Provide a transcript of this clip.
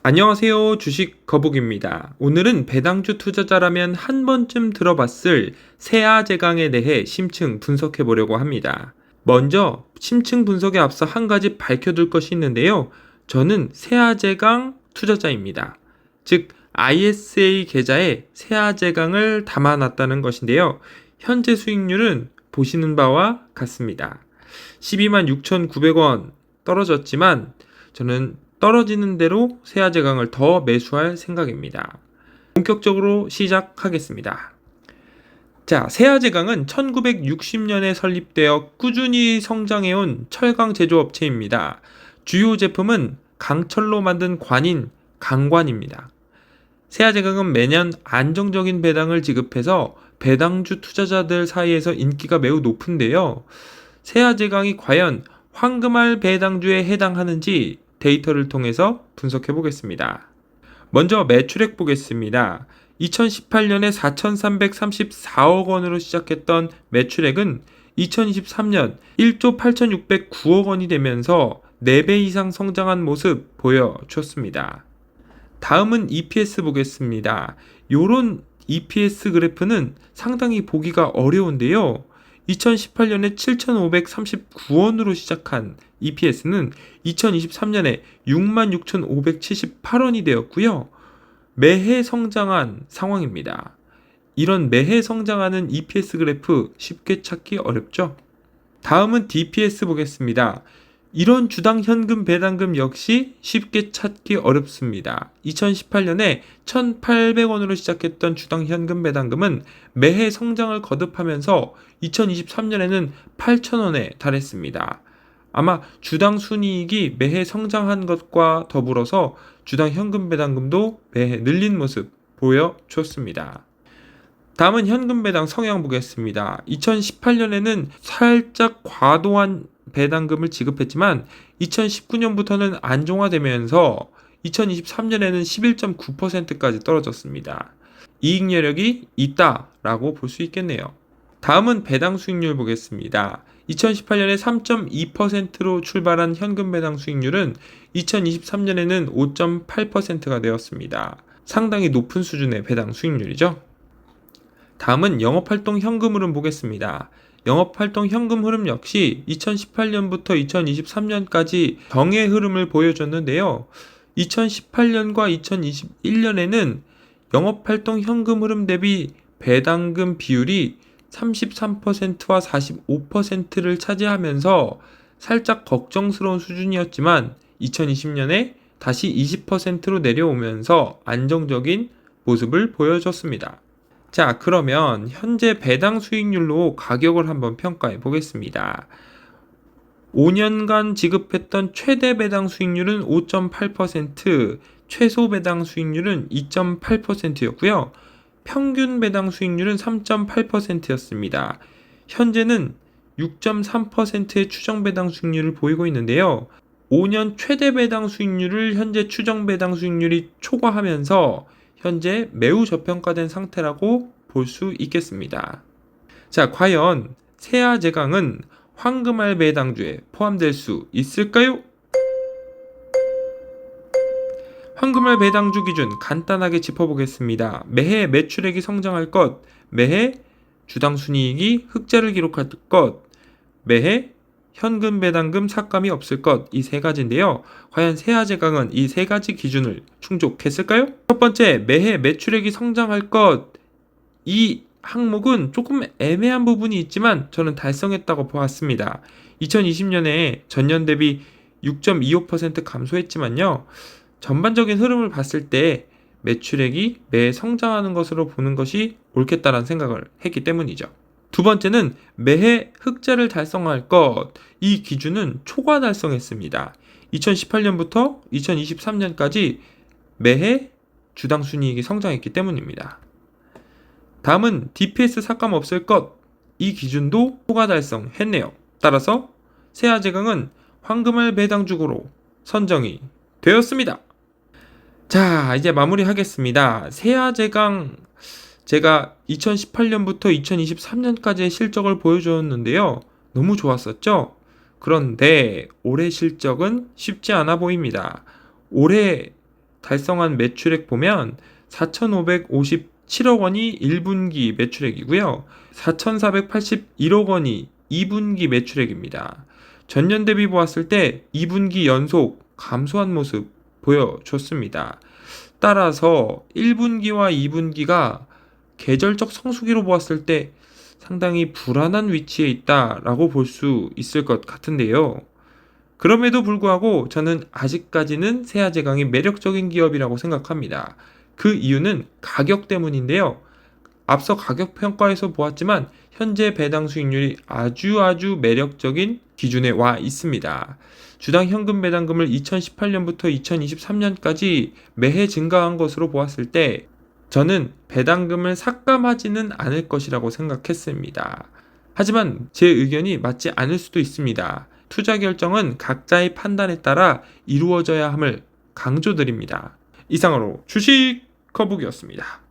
안녕하세요. 주식 거북입니다. 오늘은 배당주 투자자라면 한 번쯤 들어봤을 세아제강에 대해 심층 분석해 보려고 합니다. 먼저 심층 분석에 앞서 한 가지 밝혀둘 것이 있는데요. 저는 세아제강 투자자입니다. 즉 ISA 계좌에 세아제강을 담아놨다는 것인데요. 현재 수익률은 보시는 바와 같습니다. 12만 6,900원 떨어졌지만 저는 떨어지는 대로 세아제강을 더 매수할 생각입니다. 본격적으로 시작하겠습니다. 자, 세아제강은 1960년에 설립되어 꾸준히 성장해온 철강 제조업체입니다. 주요 제품은 강철로 만든 관인, 강관입니다. 세아제강은 매년 안정적인 배당을 지급해서 배당주 투자자들 사이에서 인기가 매우 높은데요. 세아제강이 과연 황금알 배당주에 해당하는지 데이터를 통해서 분석해 보겠습니다. 먼저 매출액 보겠습니다. 2018년에 4,334억 원으로 시작했던 매출액은 2023년 1조 8,609억 원이 되면서 4배 이상 성장한 모습 보여줬습니다. 다음은 EPS 보겠습니다. 요런 EPS 그래프는 상당히 보기가 어려운데요. 2018년에 7,539원으로 시작한 EPS는 2023년에 66,578원이 되었고요. 매해 성장한 상황입니다. 이런 매해 성장하는 EPS 그래프 쉽게 찾기 어렵죠? 다음은 DPS 보겠습니다. 이런 주당 현금 배당금 역시 쉽게 찾기 어렵습니다. 2018년에 1,800원으로 시작했던 주당 현금 배당금은 매해 성장을 거듭하면서 2023년에는 8,000원에 달했습니다. 아마 주당 순이익이 매해 성장한 것과 더불어서 주당 현금 배당금도 매해 늘린 모습 보여줬습니다. 다음은 현금 배당 성향 보겠습니다. 2018년에는 살짝 과도한 배당금을 지급했지만 2019년부터는 안정화되면서 2023년에는 11.9%까지 떨어졌습니다. 이익 여력이 있다라고 볼 수 있겠네요. 다음은 배당 수익률 보겠습니다. 2018년에 3.2%로 출발한 현금 배당 수익률은 2023년에는 5.8%가 되었습니다. 상당히 높은 수준의 배당 수익률이죠. 다음은 영업활동 현금 흐름 보겠습니다. 영업활동 현금 흐름 역시 2018년부터 2023년까지 정의 흐름을 보여줬는데요. 2018년과 2021년에는 영업활동 현금 흐름 대비 배당금 비율이 33%와 45%를 차지하면서 살짝 걱정스러운 수준이었지만 2020년에 다시 20%로 내려오면서 안정적인 모습을 보여줬습니다. 자, 그러면 현재 배당 수익률로 가격을 한번 평가해 보겠습니다. 5년간 지급했던 최대 배당 수익률은 5.8%, 최소 배당 수익률은 2.8%였고요. 평균 배당 수익률은 3.8%였습니다. 현재는 6.3%의 추정 배당 수익률을 보이고 있는데요. 5년 최대 배당 수익률을 현재 추정 배당 수익률이 초과하면서 현재 매우 저평가된 상태라고 볼 수 있겠습니다. 자, 과연 세아제강은 황금알 배당주에 포함될 수 있을까요? 황금알 배당주 기준 간단하게 짚어보겠습니다. 매해 매출액이 성장할 것, 매해 주당 순이익이 흑자를 기록할 것, 매해 현금 배당금 삭감이 없을 것, 이 세 가지인데요. 과연 세아제강은 이 세 가지 기준을 충족했을까요? 첫 번째, 매해 매출액이 성장할 것. 이 항목은 조금 애매한 부분이 있지만 저는 달성했다고 보았습니다. 2020년에 전년 대비 6.25% 감소했지만요. 전반적인 흐름을 봤을 때 매출액이 매해 성장하는 것으로 보는 것이 옳겠다라는 생각을 했기 때문이죠. 두 번째는 매해 흑자를 달성할 것. 이 기준은 초과 달성했습니다. 2018년부터 2023년까지 매해 주당 순이익이 성장했기 때문입니다. 다음은 DPS 삭감 없을 것. 이 기준도 초과 달성했네요. 따라서 세아제강은 황금알 배당주로 선정이 되었습니다. 자, 이제 마무리하겠습니다. 세아제강 제가 2018년부터 2023년까지의 실적을 보여주었는데요. 너무 좋았었죠? 그런데 올해 실적은 쉽지 않아 보입니다. 올해 달성한 매출액 보면 4,557억 원이 1분기 매출액이고요. 4,481억 원이 2분기 매출액입니다. 전년 대비 보았을 때 2분기 연속 감소한 모습 보여줬습니다. 따라서 1분기와 2분기가 계절적 성수기로 보았을 때 상당히 불안한 위치에 있다라고 볼 수 있을 것 같은데요. 그럼에도 불구하고 저는 아직까지는 세아제강이 매력적인 기업이라고 생각합니다. 그 이유는 가격 때문인데요. 앞서 가격 평가에서 보았지만 현재 배당 수익률이 아주 매력적인 기준에 와 있습니다. 주당 현금 배당금을 2018년부터 2023년까지 매해 증가한 것으로 보았을 때 저는 배당금을 삭감하지는 않을 것이라고 생각했습니다. 하지만 제 의견이 맞지 않을 수도 있습니다. 투자 결정은 각자의 판단에 따라 이루어져야 함을 강조드립니다. 이상으로 주식 거북이었습니다.